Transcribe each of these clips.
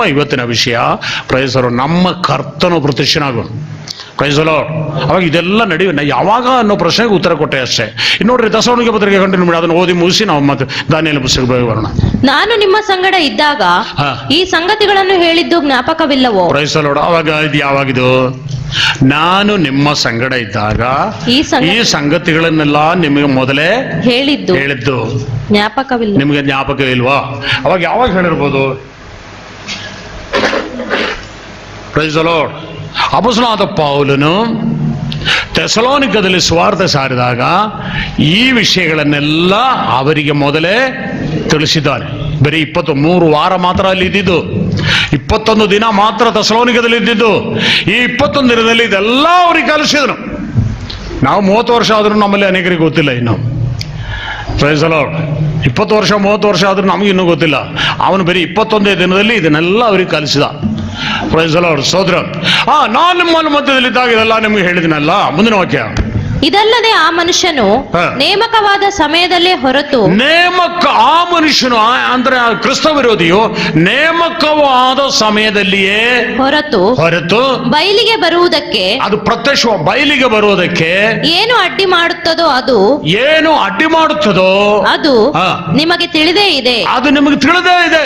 ಇವತ್ತಿನ ವಿಷಯ ಪ್ರೈಸರು ನಮ್ಮ ಕರ್ತನು ಪ್ರತ್ಯಕ್ಷನಾಗೋನು. Price the Lord. ಅವಾಗ ಇದೆಲ್ಲ ಯಾವಾಗ ಅನ್ನೋ ಪ್ರಶ್ನೆಗೆ ಉತ್ತರ ಕೊಟ್ಟೆ ಅಷ್ಟೇ. ಇನ್ನು ನೋಡ್ರಿ ಥೆಸಲೋನಿಕೆ ಪತ್ರಿಕೆ ಕಂಟಿನ್ಯೂ ಮಾಡಿ ಅದನ್ನು ಓದಿ ಮುಗಿಸಿ ನಾವು ಮತ್ತೆ ದಾನಿಯೇಲ ಪುಸ್ತಕಕ್ಕೆ ಬರೋಣ. ನಾನು ನಿಮ್ಮ ಸಂಗಡ ಇದ್ದಾಗ ಈ ಸಂಗತಿಗಳನ್ನು ಹೇಳಿದ್ದು ಜ್ಞಾಪಕವಿಲ್ಲವೋ? Price the Lord. ಅವಾಗ ಇದು ಯಾವಾಗಿದು? ನಾನು ನಿಮ್ಮ ಸಂಗಡ ಇದ್ದಾಗ ಈ ಸಂಗತಿಗಳನ್ನೆಲ್ಲ ನಿಮಗೆ ಮೊದಲೇ ಹೇಳಿದ್ದು ಜ್ಞಾಪಕವಿಲ್ಲ. ನಿಮಗೆ ಜ್ಞಾಪಕ ಇಲ್ವಾ? ಅವಾಗ ಯಾವಾಗ ಹೇಳಿರ್ಬೋದು? Praise the Lord. ಅಪೊಸ್ತಲನಾದ ಪೌಲನು ಥೆಸಲೋನಿಕದಲ್ಲಿ ಸುವಾರ್ತೆ ಸಾರಿದಾಗ ಈ ವಿಷಯಗಳನ್ನೆಲ್ಲ ಅವರಿಗೆ ಮೊದಲೇ ತಿಳಿಸಿದ್ದಾನೆ. ಬರೀ 23 ವಾರ ಮಾತ್ರ ಅಲ್ಲಿ ಇದ್ದಿದ್ದು, 21 ದಿನ ಮಾತ್ರ ಥೆಸಲೋನಿಕದಲ್ಲಿ ಇದ್ದಿದ್ದು. ಈ 21 ದಿನದಲ್ಲಿ ಇದೆಲ್ಲ ಅವರಿಗೆ ಕಲಿಸಿದನು. ನಾವು 30 ವರ್ಷ ಆದ್ರೂ ನಮ್ಮಲ್ಲಿ ಅನೇಕರಿಗೆ ಗೊತ್ತಿಲ್ಲ ಇನ್ನು. Price the lord. 20 ವರ್ಷ 30 ವರ್ಷ ಆದ್ರೂ ನಮಗೆ ಇನ್ನೂ ಗೊತ್ತಿಲ್ಲ. ಅವನು ಬರೀ 21 ದಿನದಲ್ಲಿ ಇದನ್ನೆಲ್ಲ ಅವರಿಗೆ ಕಲಿಸಿದ. Praise the Lord. ಸ್ತೋತ್ರ. ನಾನು ನಿಮ್ಮ ಮಧ್ಯದಲ್ಲಿದ್ದಾಗ ಇದೆಲ್ಲ ನಿಮ್ಗೆ ಹೇಳಿದಿನಲ್ಲ. ಮುಂದಿನ ವಾಕ್ಯ. ಇದಲ್ಲದೆ ಆ ಮನುಷ್ಯನು ನೇಮಕವಾದ ಸಮಯದಲ್ಲೇ ಹೊರತು ಆ ಮನುಷ್ಯನು ಅಂದ್ರೆ ಕ್ರಿಸ್ತ ವಿರೋಧಿಯು ನೇಮಕವಾದ ಸಮಯದಲ್ಲಿಯೇ ಹೊರತು ಬಯಲಿಗೆ ಬರುವುದಕ್ಕೆ, ಅದು ಪ್ರತ್ಯಕ್ಷ ಬಯಲಿಗೆ ಬರುವುದಕ್ಕೆ ಏನು ಅಡ್ಡಿ ಮಾಡುತ್ತದೋ ಅದು ನಿಮಗೆ ತಿಳಿದೇ ಇದೆ. ಅದು ನಿಮಗೆ ತಿಳಿದೇ ಇದೆ.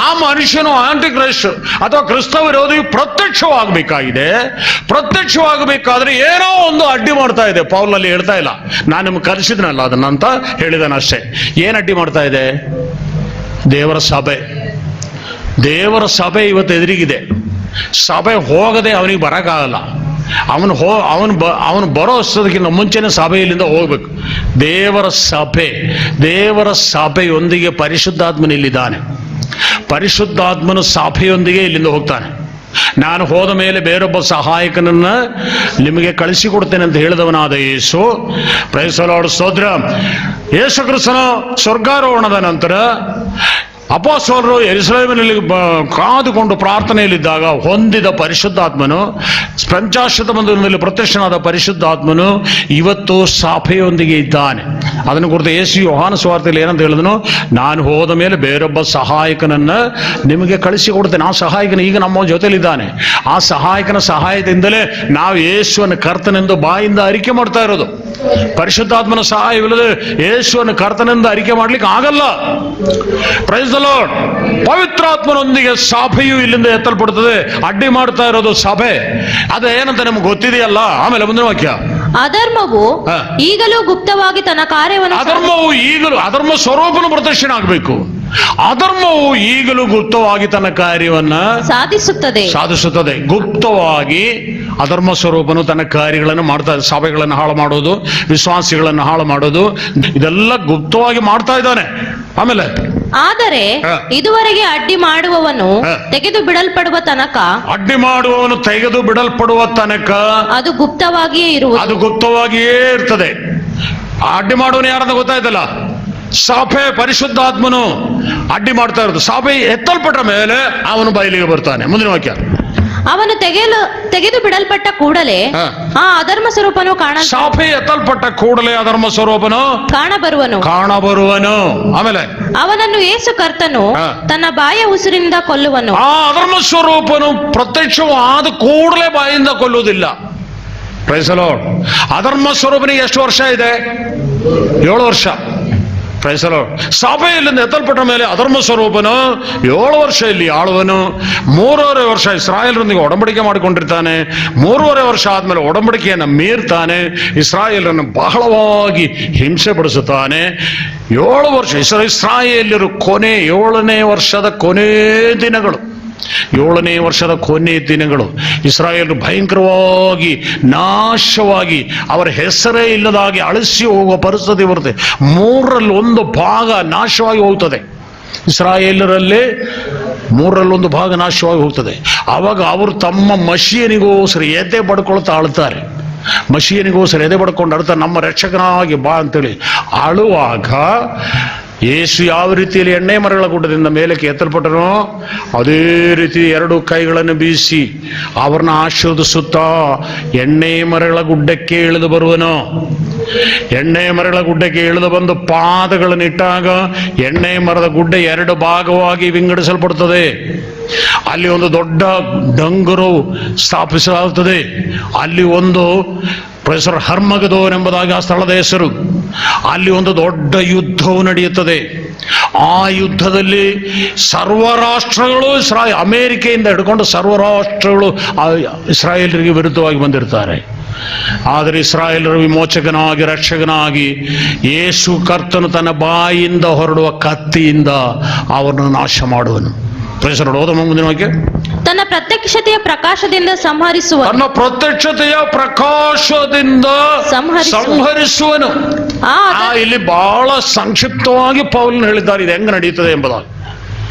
ಆ ಮನುಷ್ಯನು ಆಂಟಿ ಕ್ರೈಸ್ಟ್ ಅಥವಾ ಕ್ರಿಸ್ತ ವಿರೋಧಿ ಪ್ರತ್ಯಕ್ಷವಾಗಬೇಕಾಗಿದೆ. ಪ್ರತ್ಯಕ್ಷವಾಗಬೇಕಾದ್ರೆ ಏನೋ ಒಂದು ಅಡ್ಡಿ ಮಾಡ್ತಾ ಇದೆ. ಪೌಲಲ್ಲಿ ಹೇಳ್ತಾ ಇಲ್ಲ, ನಾನು ನಿಮ್ಗೆ ಕಲಿಸಿದ್ನಲ್ಲ ಅದನ್ನಂತ ಹೇಳಿದಾನಷ್ಟೇ. ಏನ್ ಅಡ್ಡಿ ಮಾಡ್ತಾ ಇದೆ? ದೇವರ ಸಭೆ ಇವತ್ತು ಎದುರಿಗಿದೆ. ಸಭೆ ಹೋಗದೆ ಅವನಿಗೆ ಬರಕ್ಕಾಗಲ್ಲ. ಅವನು ಬರೋ ಅಷ್ಟೊತ್ತಿಗಿಂತ ಮುಂಚೆನೆ ಸಭೆಯಲ್ಲಿಂದ ಹೋಗ್ಬೇಕು. ದೇವರ ಸಭೆಯೊಂದಿಗೆ ಪರಿಶುದ್ಧಾತ್ಮನಿಲ್ಲಿದ್ದಾನೆ. ಪರಿಶುದ್ಧಾತ್ಮನು ಸಭೆಯೊಂದಿಗೆ ಇಲ್ಲಿಂದ ಹೋಗ್ತಾನೆ. ನಾನು ಹೋದ ಮೇಲೆ ಬೇರೊಬ್ಬ ಸಹಾಯಕನನ್ನ ನಿಮಗೆ ಕಳಿಸಿಕೊಡ್ತೇನೆ ಅಂತ ಹೇಳಿದವನಾದ ಯೇಸು. Praise the Lord. ಸ್ತೋತ್ರ. ಯೇಸು ಕ್ರಿಸ್ತನ ಸ್ವರ್ಗಾರೋಹಣದ ನಂತರ ಅಪೊಸ್ತಲರು ಯೆರೂಸಲೇಮಿನಲ್ಲಿ ಕಾದುಕೊಂಡು ಪ್ರಾರ್ಥನೆಯಲ್ಲಿದ್ದಾಗ ಹೊಂದಿದ ಪರಿಶುದ್ಧಾತ್ಮನು, ಪಂಚಾಶತ ಮಂದಿರದಲ್ಲಿ ಪ್ರತ್ಯಕ್ಷನಾದ ಪರಿಶುದ್ಧಾತ್ಮನು ಇವತ್ತು ಸಭೆಯೊಂದಿಗೆ ಇದ್ದಾನೆ. ಅದನ್ನು ಕುರಿತು ಯೇಸು ಯೋಹಾನ ಸುವಾರ್ತೆಯಲ್ಲಿ ಏನಂತ ಹೇಳಿದನು? ನಾನು ಹೋದ ಮೇಲೆ ಬೇರೊಬ್ಬ ಸಹಾಯಕನನ್ನ ನಿಮಗೆ ಕಳಿಸಿಕೊಡ್ತೇನೆ. ಆ ಸಹಾಯಕನ ಈಗ ನಮ್ಮ ಜೊತೆಲಿದ್ದಾನೆ. ಆ ಸಹಾಯಕನ ಸಹಾಯದಿಂದಲೇ ನಾವು ಯೇಸುವನ್ನು ಕರ್ತನೆಂದು ಬಾಯಿಂದ ಅರಿಕೆ ಮಾಡ್ತಾ ಇರೋದು. ಪರಿಶುದ್ಧಾತ್ಮನ ಸಹಾಯವಿಲ್ಲದೆ ಯೇಸುವನ್ನು ಕರ್ತನೆಂದು ಅರಿಕೆ ಮಾಡ್ಲಿಕ್ಕೆ ಆಗಲ್ಲ. Price the lord. ಪವಿತ್ರಾತ್ಮನೊಂದಿಗೆ ಸಭೆಯು ಇಲ್ಲಿಂದ ಎತ್ತಲ್ಪಡುತ್ತದೆ. ಅಡ್ಡಿ ಮಾಡ್ತಾ ಇರೋದು ಸಭೆ. ಅದು ಏನಂತ ನಮ್ಗೆ ಗೊತ್ತಿದೆಯಲ್ಲ. ಆಮೇಲೆ ಮುಂದಿನ ವಾಕ್ಯ. ಅಧರ್ಮವು ಈಗಲೂ ಗುಪ್ತವಾಗಿ ತನ್ನ ಕಾರ್ಯವನ್ನು ಅಧರ್ಮ ಸ್ವರೂಪನು ಪ್ರದರ್ಶನ ಆಗಬೇಕು. ಅಧರ್ಮವು ಈಗಲೂ ಗುಪ್ತವಾಗಿ ತನ್ನ ಕಾರ್ಯವನ್ನ ಸಾಧಿಸುತ್ತದೆ. ಗುಪ್ತವಾಗಿ ಅಧರ್ಮ ಸ್ವರೂಪನು ತನ್ನ ಕಾರ್ಯಗಳನ್ನು ಮಾಡ್ತಾ, ಸಭೆಗಳನ್ನು ಹಾಳು ಮಾಡೋದು, ವಿಶ್ವಾಸಿಗಳನ್ನು ಹಾಳು ಮಾಡೋದು, ಇದೆಲ್ಲ ಗುಪ್ತವಾಗಿ ಮಾಡ್ತಾ ಇದ್ದಾನೆ. ಆಮೇಲೆ ಆದರೆ ಇದುವರೆಗೆ ಅಡ್ಡಿ ಮಾಡುವವನು ತೆಗೆದು ಬಿಡಲ್ಪಡುವ ತನಕ ಅದು ಗುಪ್ತವಾಗಿಯೇ ಇರ್ತದೆ. ಅಡ್ಡಿ ಮಾಡುವನು ಯಾರಂತ ಗೊತ್ತಾಯ್ತಲ್ಲ? ಸಭೆ. ಪರಿಶುದ್ಧಾತ್ಮನು ಅಡ್ಡಿ ಮಾಡ್ತಾ ಇರೋದು. ಸಭೆ ಎತ್ತಲ್ಪಟ್ಟ ಮೇಲೆ ಅವನು ಬಯಲಿಗೆ ಬರ್ತಾನೆ. ಮುಂದಿನ ವಾಕ್ಯ. ಅವನು ತೆಗೆದು ಬಿಡಲ್ಪಟ್ಟ ಕೂಡಲೇ ಆ ಅಧರ್ಮ ಸ್ವರೂಪನು ಸಭೆ ಎತ್ತಲ್ಪಟ್ಟ ಕೂಡಲೇ ಅಧರ್ಮ ಸ್ವರೂಪನು ಕಾಣಬರುವನು. ಆಮೇಲೆ ಅವನನ್ನು ಯೇಸು ಕರ್ತನು ತನ್ನ ಬಾಯ ಉಸಿರಿನಿಂದ ಕೊಲ್ಲುವನು. ಆ ಅಧರ್ಮ ಸ್ವರೂಪನು ಪ್ರತ್ಯಕ್ಷವಾದ ಕೂಡಲೇ ಬಾಯಿಂದ ಕೊಲ್ಲುವುದಿಲ್ಲ. Price the lord. ಅಧರ್ಮ ಸ್ವರೂಪನಿಗೆ ಎಷ್ಟು ವರ್ಷ ಇದೆ? 7 ವರ್ಷ. Praise the Lord. ಸಭೆಯಲ್ಲಿಂದ ಎತ್ತಲ್ಪಟ್ಟ ಮೇಲೆ ಅಧರ್ಮ ಸ್ವರೂಪನು 7 ವರ್ಷ ಇಲ್ಲಿ ಆಳುವನು. 3.5 ವರ್ಷ ಇಸ್ರಾಯೇಲರೊಂದಿಗೆ ಒಡಂಬಡಿಕೆ ಮಾಡಿಕೊಂಡಿರ್ತಾನೆ. 3.5 ವರ್ಷ ಆದ್ಮೇಲೆ ಒಡಂಬಡಿಕೆಯನ್ನು ಮೀರ್ತಾನೆ. ಇಸ್ರಾಯೇಲರನ್ನು ಬಹಳವಾಗಿ ಹಿಂಸೆ ಪಡಿಸುತ್ತಾನೆ. 7 ವರ್ಷ ಇಸ್ರಾಯೇಲ್ಯರು 7ನೇ ವರ್ಷದ ಕೊನೆ ದಿನಗಳು. 7ನೇ ವರ್ಷದ ಕೊನೆ ದಿನಗಳು ಇಸ್ರಾಯೇಲರು ಭಯಂಕರವಾಗಿ ನಾಶವಾಗಿ ಅವರ ಹೆಸರೇ ಇಲ್ಲದಾಗಿ ಅಳಿಸಿ ಹೋಗುವ ಪರಿಸ್ಥಿತಿ ಬರುತ್ತೆ. 1/3 ಭಾಗ ನಾಶವಾಗಿ ಹೋಗ್ತದೆ. ಇಸ್ರಾಯೇಲರಲ್ಲಿ 1/3 ಭಾಗ ನಾಶವಾಗಿ ಹೋಗ್ತದೆ. ಆವಾಗ ಅವರು ತಮ್ಮ ಮಷಿಯನಿಗೋಸ್ಕರ ಎದೆ ಬಡ್ಕೊಳ್ತಾ ಅಳ್ತಾರೆ. ಮಷಿಯನಿಗೋಸ್ಕರ ಎದೆ ಬಡ್ಕೊಂಡು ಅಳ್ತಾರೆ, ನಮ್ಮ ರಕ್ಷಕನಾಗಿ ಬಾ ಅಂತೇಳಿ ಅಳುವಾಗ ಯೇಸು ಯಾವ ರೀತಿಯಲ್ಲಿ ಎಣ್ಣೆ ಮರಗಳ ಗುಡ್ಡದಿಂದ ಮೇಲಕ್ಕೆ ಎತ್ತಲ್ಪಟ್ಟನೋ ಅದೇ ರೀತಿ 2 ಕೈಗಳನ್ನು ಬೀಸಿ ಅವರನ್ನ ಆಶೀರ್ವದಿಸುತ್ತಾ ಎಣ್ಣೆ ಮರಗಳ ಗುಡ್ಡಕ್ಕೆ ಇಳಿದು ಬರುವನು. ಎಣ್ಣೆ ಮರಗಳ ಗುಡ್ಡಕ್ಕೆ ಇಳಿದು ಬಂದು ಪಾದಗಳನ್ನಿಟ್ಟಾಗ ಎಣ್ಣೆ ಮರದ ಗುಡ್ಡೆ 2 ಭಾಗವಾಗಿ ವಿಂಗಡಿಸಲ್ಪಡುತ್ತದೆ. ಅಲ್ಲಿ ಒಂದು ದೊಡ್ಡ ಡಂಗುರು ಸ್ಥಾಪಿಸಲಾಗುತ್ತದೆ. ಅಲ್ಲಿ ಒಂದು ಪ್ರೊಫೆಸರ್ ಹರ್ಮಗದೋನ್ ಎಂಬುದಾಗಿ ಆ ಸ್ಥಳದ ಹೆಸರು. ಅಲ್ಲಿ ಒಂದು ದೊಡ್ಡ ಯುದ್ಧವು ನಡೆಯುತ್ತದೆ. ಆ ಯುದ್ಧದಲ್ಲಿ ಸರ್ವರಾಷ್ಟ್ರಗಳು ಅಮೆರಿಕೆಯಿಂದ ಹಿಡ್ಕೊಂಡು ಸರ್ವರಾಷ್ಟ್ರಗಳು ಇಸ್ರಾಯೇಲರಿಗೆ ವಿರುದ್ಧವಾಗಿ ಬಂದಿರ್ತಾರೆ. ಆದರೆ ಇಸ್ರಾಯೇಲರ ವಿಮೋಚಕನಾಗಿ ರಕ್ಷಕನಾಗಿ ಯೇಸು ಕರ್ತನು ತನ್ನ ಬಾಯಿಯಿಂದ ಹೊರಡುವ ಕತ್ತಿಯಿಂದ ಅವರನ್ನು ನಾಶ ಮಾಡುವನು. ಓದ ಮುಂದಿನ ವಾಕ್ಯ. ತನ್ನ ಪ್ರತ್ಯಕ್ಷತೆಯ ಪ್ರಕಾಶದಿಂದ ಸಂಹರಿಸುವ, ತನ್ನ ಪ್ರತ್ಯಕ್ಷತೆಯ ಪ್ರಕಾಶದಿಂದ ಸಂಹರಿಸುವನು. ಇಲ್ಲಿ ಬಹಳ ಸಂಕ್ಷಿಪ್ತವಾಗಿ ಪೌಲನು ಹೇಳಿದ್ದಾರೆ ಇದು ಹೆಂಗ್ ನಡೀತದೆ ಎಂಬುದಾಗಿ.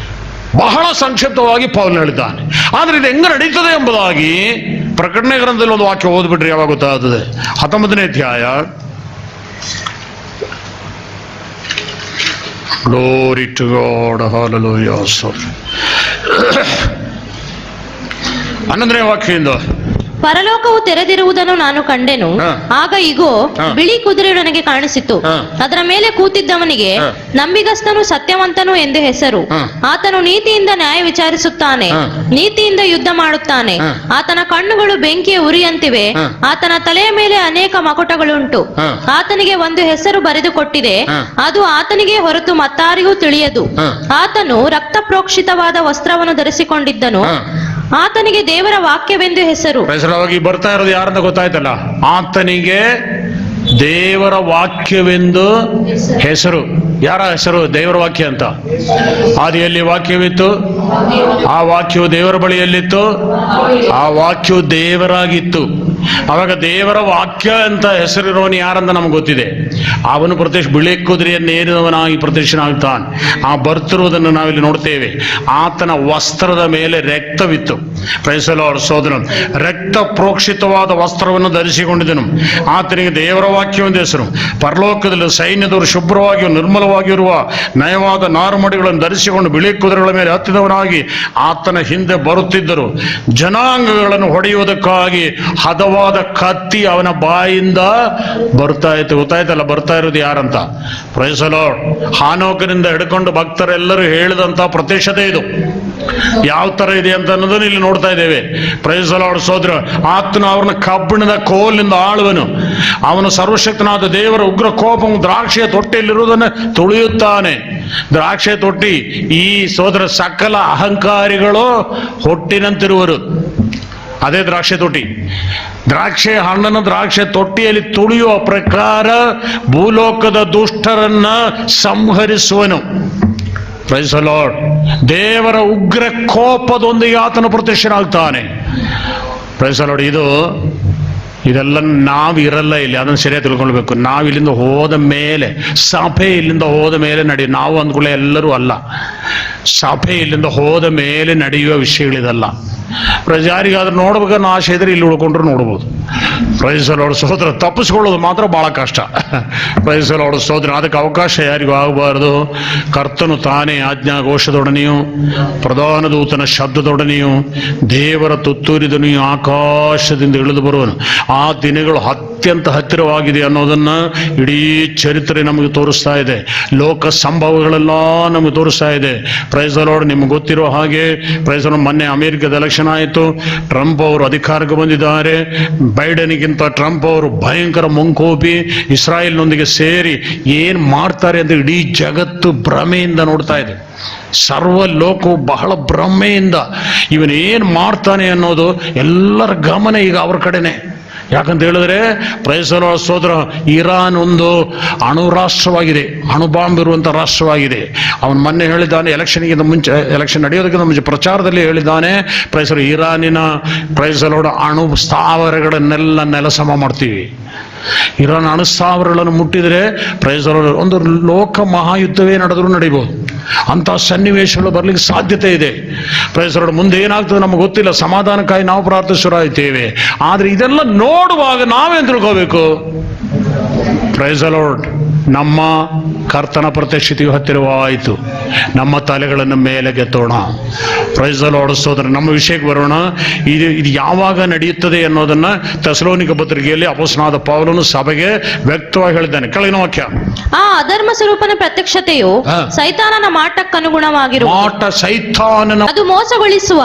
ಬಹಳ ಸಂಕ್ಷಿಪ್ತವಾಗಿ ಪೌಲನು ಹೇಳಿದ್ದಾನೆ. ಆದ್ರೆ ಇದು ಹೆಂಗ ನಡೀತದೆ ಎಂಬುದಾಗಿ ಪ್ರಕಟಣೆ ಗ್ರಂಥದಲ್ಲಿ ಒಂದು ವಾಕ್ಯ ಓದ್ಬಿಟ್ರೆ ಯಾವಾಗ ಗೊತ್ತಾಗ್ತದೆ. 19ನೇ ಅಧ್ಯಾಯ, Glory to God, hallelujah. 11ನೇ ವಾಕ್ಯದಿಂದ, ಪರಲೋಕವು ತೆರೆದಿರುವುದನ್ನು ನಾನು ಕಂಡೆನು. ಆಗ ಇಗೋ, ಬಿಳಿ ಕುದುರೆ ನನಗೆ ಕಾಣಿಸಿತು. ಅದರ ಮೇಲೆ ಕೂತಿದ್ದವನಿಗೆ ನಂಬಿಗಸ್ತನು ಸತ್ಯವಂತನು ಎಂದು ಹೆಸರು. ಆತನು ನೀತಿಯಿಂದ ನ್ಯಾಯ ವಿಚಾರಿಸುತ್ತಾನೆ, ನೀತಿಯಿಂದ ಯುದ್ಧ ಮಾಡುತ್ತಾನೆ. ಆತನ ಕಣ್ಣುಗಳು ಬೆಂಕಿಯ ಉರಿಯಂತಿವೆ. ಆತನ ತಲೆಯ ಮೇಲೆ ಅನೇಕ ಮಕುಟಗಳುಂಟು. ಆತನಿಗೆ ಒಂದು ಹೆಸರು ಬರೆದು ಕೊಟ್ಟಿದೆ, ಅದು ಆತನಿಗೆ ಹೊರತು ಮತ್ತಾರಿಗೂ ತಿಳಿಯದು. ಆತನು ರಕ್ತ ಪ್ರೋಕ್ಷಿತವಾದ ವಸ್ತ್ರವನ್ನು ಧರಿಸಿಕೊಂಡಿದ್ದನು. ಆತನಿಗೆ ದೇವರ ವಾಕ್ಯವೆಂದು ಹೆಸರು. ಬರ್ತಾ ಇರೋದು ಯಾರಂತ ಗೊತ್ತಾಯ್ತಲ್ಲ. ಆತನಿಗೆ ದೇವರ ವಾಕ್ಯವೆಂದು ಹೆಸರು. ಯಾರ ಹೆಸರು? ದೇವರ ವಾಕ್ಯ ಅಂತ. ಆದಿಯಲ್ಲಿ ವಾಕ್ಯವಿತ್ತು, ಆ ವಾಕ್ಯವು ದೇವರ ಬಳಿಯಲ್ಲಿತ್ತು, ಆ ವಾಕ್ಯವು ದೇವರಾಗಿತ್ತು. ಅವಾಗ ದೇವರ ವಾಕ್ಯ ಅಂತ ಹೆಸರಿರೋನು ಯಾರಂತ ನಮ್ಗೆ ಗೊತ್ತಿದೆ. ಅವನು ಬಿಳಿ ಕುದುರೆಯನ್ನು ಏರಿದವನಾಗಿ ಪ್ರತ್ಯಕ್ಷನಾಗ್ತಾನೆ. ಆ ಬರ್ತಿರುವುದನ್ನು ನಾವಿಲ್ಲಿ ನೋಡ್ತೇವೆ. ಆತನ ವಸ್ತ್ರದ ಮೇಲೆ ರಕ್ತವಿತ್ತು. Praise the Lord. ಸೋದರನು ರಕ್ತ ಪ್ರೋಕ್ಷಿತವಾದ ವಸ್ತ್ರವನ್ನು ಧರಿಸಿಕೊಂಡಿದ್ದನು. ಆತನಿಗೆ ದೇವರ ವಾಕ್ಯವೆಂದು ಹೆಸರು. ಪರಲೋಕದಲ್ಲಿ ಸೈನ್ಯದವರು ಶುಭ್ರವಾಗಿಯೂ ನಿರ್ಮಲವಾಗಿರುವ ನಯವಾದ ನಾರುಮಡಿಗಳನ್ನು ಧರಿಸಿಕೊಂಡು ಬಿಳಿ ಕುದುರೆಗಳ ಮೇಲೆ ಹತ್ತಿದವನಾಗಿ ಆತನ ಹಿಂದೆ ಬರುತ್ತಿದ್ದರು. ಜನಾಂಗಗಳನ್ನು ಹೊಡೆಯುವುದಕ್ಕಾಗಿ ಹದವಾದ ಕತ್ತಿ ಅವನ ಬಾಯಿಂದ ಬರ್ತಾ ಇತ್ತು. ಗೊತ್ತಾಯ್ತಲ್ಲ ಬರ್ತಾ ಇರೋದು ಯಾರಂತ? Price the lord. ಹಾನೋಕನಿಂದ ಹಿಡ್ಕೊಂಡು ಭಕ್ತರೆಲ್ಲರೂ ಹೇಳಿದಂತ ಪ್ರತ್ಯಕ್ಷತೆ ಇದು. ಯಾವ ತರ ಇದೆ ಅಂತ ಅನ್ನೋದನ್ನು ಇಲ್ಲಿ ನೋಡ್ತಾ ಇದ್ದೇವೆ. Praise the Lord. ಸೋದರ, ಆತನು ಅವ್ರನ್ನ ಕಬ್ಬಿಣದ ಕೋಲಿನಿಂದ ಆಳುವನು. ಅವನು ಸರ್ವಶಕ್ತನಾದ ದೇವರ ಉಗ್ರ ಕೋಪವು ದ್ರಾಕ್ಷಿಯ ತೊಟ್ಟಿಯಲ್ಲಿರುವುದನ್ನು ತುಳಿಯುತ್ತಾನೆ. ದ್ರಾಕ್ಷಿ ತೊಟ್ಟಿ, ಈ ಸೋದರ ಸಕಲ ಅಹಂಕಾರಿಗಳು ಹೊಟ್ಟಿನಂತಿರುವರು. ಅದೇ ದ್ರಾಕ್ಷಿ ತೊಟ್ಟಿ. ದ್ರಾಕ್ಷಿ ಹಣ್ಣನ್ನು ದ್ರಾಕ್ಷಿ ತೊಟ್ಟಿಯಲ್ಲಿ ತುಳಿಯುವ ಪ್ರಕಾರ ಭೂಲೋಕದ ದುಷ್ಟರನ್ನ ಸಂಹರಿಸುವನು. Praise the Lord. ದೇವರ ಉಗ್ರ ಕೋಪದೊಂದಿಗೆ ಆತನು ಪ್ರತ್ಯಕ್ಷನಾಗ್ತಾನೆ. Price the Lord. ಇದೆಲ್ಲ ನಾವಿರಲ್ಲ ಇಲ್ಲಿ, ಅದನ್ನು ಸರಿಯಾಗಿ ತಿಳ್ಕೊಳ್ಬೇಕು. ನಾವು ಇಲ್ಲಿಂದ ಹೋದ ಮೇಲೆ, ಸಭೆ ಇಲ್ಲಿಂದ ಹೋದ ಮೇಲೆ ನಾವು ಅಂದ್ಕೊಳ್ಳೆ ಎಲ್ಲರೂ ಅಲ್ಲ. ಸಭೆ ಇಲ್ಲಿಂದ ಹೋದ ಮೇಲೆ ನಡೆಯುವ ವಿಷಯಗಳಿದಲ್ಲ. ಯಾರಿಗಾದ್ರೂ ನೋಡ್ಬೇಕನ್ನೋ ಆಸೆ ಇದ್ರೆ ಇಲ್ಲಿ ಉಳ್ಕೊಂಡ್ರು ನೋಡ್ಬೋದು. Praise the Lord. ಸಹೋದರ, ತಪ್ಪಿಸ್ಕೊಳ್ಳೋದು ಮಾತ್ರ ಬಹಳ ಕಷ್ಟ. Praise the Lord. ಸಹೋದರ, ಅದಕ್ಕೆ ಅವಕಾಶ ಯಾರಿಗೂ ಆಗಬಾರದು. ಕರ್ತನು ತಾನೇ ಆಜ್ಞಾಘೋಷದೊಡನೆಯೂ ಪ್ರಧಾನ ದೂತನ ಶಬ್ದದೊಡನೆಯೂ ದೇವರ ತುತ್ತೂರಿದನೆಯೂ ಆಕಾಶದಿಂದ ಇಳಿದು ಬರುವನು. ಆ ದಿನಗಳು ಅತ್ಯಂತ ಹತ್ತಿರವಾಗಿದೆ ಅನ್ನೋದನ್ನ ಇಡೀ ಚರಿತ್ರೆ ನಮಗೆ ತೋರಿಸ್ತಾ ಇದೆ. ಲೋಕ ಸಂಭವಗಳೆಲ್ಲ ನಮಗೆ ತೋರಿಸ್ತಾ ಇದೆ. Praise the Lord. ನಿಮ್ಗೆ ಗೊತ್ತಿರೋ ಹಾಗೆ ಪ್ರೈಸ್ ದಿ ಲಾರ್ಡ್, ಮೊನ್ನೆ ಅಮೆರಿಕದ ಎಲೆಕ್ಷನ್ ಆಯಿತು. ಟ್ರಂಪ್ ಅವರು ಅಧಿಕಾರಕ್ಕೆ ಬಂದಿದ್ದಾರೆ. ಬೈಡನ್ಗಿಂತ ಟ್ರಂಪ್ ಅವರು ಭಯಂಕರ ಮುಂಕೋಪಿ. ಇಸ್ರಾಯೇಲ್ನೊಂದಿಗೆ ಸೇರಿ ಏನ್ ಮಾಡ್ತಾರೆ ಅಂತ ಇಡೀ ಜಗತ್ತು ಭ್ರಮೆಯಿಂದ ನೋಡ್ತಾ ಇದೆ. ಸರ್ವ ಲೋಕವು ಬಹಳ ಭ್ರಮೆಯಿಂದ ಇವನೇನ್ ಮಾಡ್ತಾನೆ ಅನ್ನೋದು ಎಲ್ಲರ ಗಮನ ಈಗ ಅವ್ರ ಕಡೆನೆ. ಯಾಕಂತ ಹೇಳಿದ್ರೆ ಪ್ರೈಸ್ ದಿ ಲಾರ್ಡ್. ಸೋದರ, ಇರಾನ್ ಒಂದು ಅಣು ರಾಷ್ಟ್ರವಾಗಿದೆ, ಅಣು ಬಾಂಬ್ ಇರುವಂತ ರಾಷ್ಟ್ರವಾಗಿದೆ. ಅವನು ಮೊನ್ನೆ ಹೇಳಿದ್ದಾನೆ, ಎಲೆಕ್ಷನ್ ನಡೆಯೋದಕ್ಕಿಂತ ಮುಂಚೆ ಪ್ರಚಾರದಲ್ಲಿ ಹೇಳಿದ್ದಾನೆ, ಪ್ರೈಸ್ ದಿ ಲಾರ್ಡ್, ಇರಾನಿನ ಪ್ರೈಸ್ ದಿ ಲಾರ್ಡ್ ಅಣು ಸ್ಥಾವರಗಳನ್ನೆಲ್ಲ ನೆಲಸಮ ಮಾಡ್ತೀವಿ. ಇರಾನ್ ಅಣು ಸ್ಥಾವರಗಳನ್ನು ಮುಟ್ಟಿದ್ರೆ ಪ್ರೈಸ್ ದಿ ಲಾರ್ಡ್ ಒಂದು ಲೋಕ ಮಹಾಯುದ್ಧವೇ ನಡೆದರೂ ನಡೀಬಹುದು. ಅಂತ ಸನ್ನಿವೇಶಗಳು ಬರ್ಲಿಕ್ಕೆ ಸಾಧ್ಯತೆ ಇದೆ. Praise the Lord. ಮುಂದೆ ಏನಾಗ್ತದೆ ನಮಗೆ ಗೊತ್ತಿಲ್ಲ. ಸಮಾಧಾನಕ್ಕಾಗಿ ನಾವು ಪ್ರಾರ್ಥಿಸುತ್ತಿದ್ದೇವೆ. ಆದ್ರೆ ಇದೆಲ್ಲ ನೋಡುವಾಗ ನಾವೇನ್ ತಿಳ್ಕೋಬೇಕು? ಪ್ರೈಸ್ ದಿ ಲಾರ್ಡ್, ನಮ್ಮ ಕರ್ತನ ಪ್ರತ್ಯಕ್ಷತೆಯು ಹತ್ತಿರವಾಯಿತು. ನಮ್ಮ ತಲೆಗಳನ್ನು ಮೇಲೆಗೆತ್ತೋಣ. Praise the Lord. ಸಹೋದರ, ನಮ್ಮ ವಿಷಯಕ್ಕೆ ಬರೋಣ. ಇದು ಯಾವಾಗ ನಡೆಯುತ್ತದೆ ಅನ್ನೋದನ್ನ ಥೆಸಲೋನಿಕ ಪತ್ರಿಕೆಯಲ್ಲಿ ಅಪೊಸ್ತಲನಾದ ಪೌಲನು ಸಭೆಗೆ ವ್ಯಕ್ತವಾಗಿ ಹೇಳಿದ್ದಾನೆ. ಕೆಳಗಿನ ವಾಕ್ಯ, ಆ ಅಧರ್ಮ ಸ್ವರೂಪನ ಪ್ರತ್ಯಕ್ಷತೆಯು ಸೈತಾನನ ಮಾಟಕ್ಕನುಗುಣವಾಗಿರುವ ಸೈತಾನನ ಅದು ಮೋಸಗೊಳಿಸುವ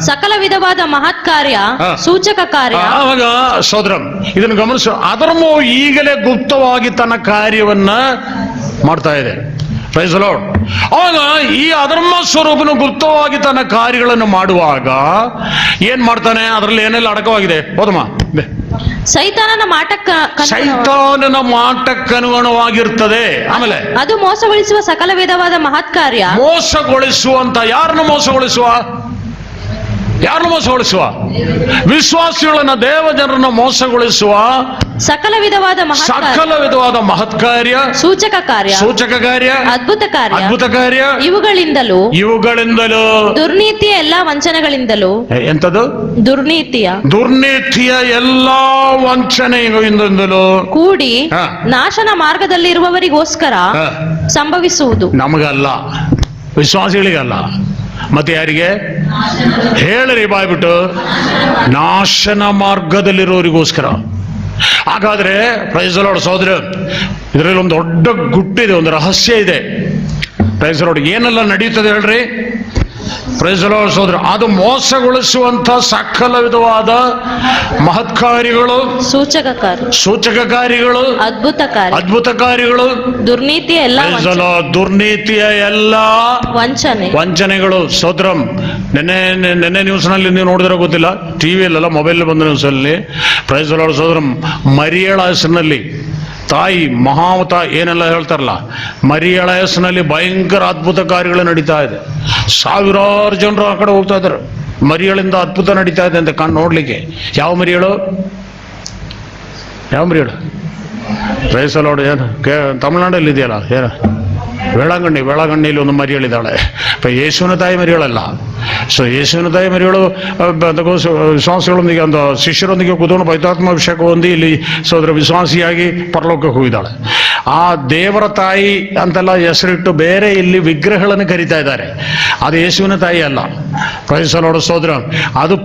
ಸಕಲ ವಿಧವಾದ ಮಹತ್ ಕಾರ್ಯ, ಸೂಚಕ ಕಾರ್ಯ. ಆವಾಗ ಸೋದರ, ಇದನ್ನು ಗಮನಿಸು. ಅಧರ್ಮವು ಈಗಲೇ ಗುಪ್ತವಾಗಿ ತನ್ನ ಕಾರ್ಯವನ್ನ ಮಾಡ್ತಾ ಇದೆ. Praise the Lord. ಅವಾಗ ಈ ಅಧರ್ಮ ಸ್ವರೂಪನು ಗುಪ್ತವಾಗಿ ತನ್ನ ಕಾರ್ಯಗಳನ್ನು ಮಾಡುವಾಗ ಏನ್ ಮಾಡ್ತಾನೆ? ಅದರಲ್ಲಿ ಏನೆಲ್ಲ ಅಡಕವಾಗಿದೆ ಓದಮ್ಮ. ಸೈತಾನನ ಮಾಟಕ್ಕನುಗುಣವಾಗಿರ್ತದೆ. ಆಮೇಲೆ ಅದು ಮೋಸಗೊಳಿಸುವ ಸಕಲ ವಿಧವಾದ ಮಹತ್ ಕಾರ್ಯ. ಮೋಸಗೊಳಿಸುವಂತ ಯಾರನ್ನು ಮೋಸಗೊಳಿಸುವ? ವಿಶ್ವಾಸಿಗಳನ್ನ, ದೇವ ಜನರನ್ನು ಮೋಸಗೊಳಿಸುವ ಸಕಲ ವಿಧವಾದ ಮಹತ್ ಕಾರ್ಯ, ಸೂಚಕ ಕಾರ್ಯ, ಅದ್ಭುತ ಕಾರ್ಯ, ಇವುಗಳಿಂದಲೂ ದುರ್ನೀತಿಯ ಎಲ್ಲಾ ವಂಚನೆಗಳಿಂದಲೂ. ಎಂತದು? ದುರ್ನೀತಿಯ ಎಲ್ಲಾ ವಂಚನೆಗಳಿಂದಲೂ ಕೂಡಿ ನಾಶನ ಮಾರ್ಗದಲ್ಲಿರುವವರಿಗೋಸ್ಕರ ಸಂಭವಿಸುವುದು. ನಮಗಲ್ಲ, ವಿಶ್ವಾಸಿಗಳಿಗಲ್ಲ. ಮತ್ತೆ ಯಾರಿಗೆ? ಹೇಳ್ರಿ ಬಾಯ್ಬಿಟ್ಟು. ನಾಶನ ಮಾರ್ಗದಲ್ಲಿರೋರಿಗೋಸ್ಕರ. ಹಾಗಾದ್ರೆ ಪ್ರೈಸ್ ದಿ ಲಾರ್ಡ್ ಸಹೋದರ, ಇದರಲ್ಲಿ ಒಂದು ದೊಡ್ಡ ಗುಟ್ಟಿದೆ, ಒಂದು ರಹಸ್ಯ ಇದೆ. Praise the Lord. ಏನೆಲ್ಲ ನಡೆಯುತ್ತದೆ ಹೇಳ್ರಿ? ಪ್ರೈಸ್ ದಿ ಲಾರ್ಡ್ ಸಹೋದರ, ಅದು ಮೋಸಗೊಳಿಸುವಂತ ಸಕಲ ವಿಧವಾದ ಮಹತ್ ಕಾರ್ಯಗಳು, ಸೂಚಕ ಕಾರ್ಯಗಳು, ಅದ್ಭುತ ಕಾರ್ಯಗಳು, ದುರ್ನೀತಿಯ ಎಲ್ಲ ವಂಚನೆಗಳು. ಸೋದರಂ, ನೆನ್ನೆ ನ್ಯೂಸ್ ನಲ್ಲಿ ನೀವು ನೋಡಿದ್ರೆ ಗೊತ್ತಿಲ್ಲ, ಟಿವಿಯಲ್ಲ, ಮೊಬೈಲ್ ಬಂದ ನ್ಯೂಸ್ ಅಲ್ಲಿ. ಪ್ರೈಸ್ ದಿ ಲಾರ್ಡ್ ಸಹೋದರಂ, ಮರಿಯಳ ಹೆಸರಿನಲ್ಲಿ ತಾಯಿ ಮಹಾವತ ಏನೆಲ್ಲ ಹೇಳ್ತಾರಲ್ಲ, ಮರಿಯಳ ಹೆಸರಿನಲ್ಲಿ ಭಯಂಕರ ಅದ್ಭುತ ಕಾರ್ಯಗಳು ನಡೀತಾ ಇದೆ. ಸಾವಿರಾರು ಜನರು ಆ ಕಡೆ ಹೋಗ್ತಾ ಇದ್ದಾರೆ. ಮರಿಯಳಿಂದ ಅದ್ಭುತ ನಡೀತಾ ಇದೆ ಅಂತ ನೋಡ್ಲಿಕ್ಕೆ. ಯಾವ ಮರಿಯಳು? Praise the Lord. ಏನು ತಮಿಳ್ನಾಡಲ್ಲಿ ಇದೆಯಲ್ಲ, ಏನು ವೇಳಾಂಗಣ್ಣಿಯಲ್ಲಿ ಒಂದು ಮರಿಯಳಿದ್ದಾಳೆ. ಯೇಸುವಿನ ತಾಯಿ ಮರಿಯಳಲ್ಲ. ಸೊ ಯೇಸುವಿನ ತಾಯಿ ಮರಿಯಳು ವಿಶ್ವಾಸಿಗಳೊಂದಿಗೆ, ಒಂದು ಶಿಷ್ಯರೊಂದಿಗೆ ಕೂತ್ಕೊಂಡು ಪವಿತ್ರಾತ್ಮ ಅಭಿಷೇಕ ಹೊಂದಿ ಇಲ್ಲಿ ಸೋದರ ವಿಶ್ವಾಸಿಯಾಗಿ ಪರಲೋಕಕ್ಕೆ ಹೋಗಿದ್ದಾಳೆ. ಆ ದೇವರ ತಾಯಿ ಅಂತೆಲ್ಲ ಹೆಸರಿಟ್ಟು ಬೇರೆ ಇಲ್ಲಿ ವಿಗ್ರಹಗಳನ್ನು ಕರೀತಾ ಇದ್ದಾರೆ. ಅದು ಯೇಸುವಿನ ತಾಯಿ ಅಲ್ಲ. ಪ್ರೈಸ್ ದಿ ಲಾರ್ಡ್ ಸೋದರ, ಅದು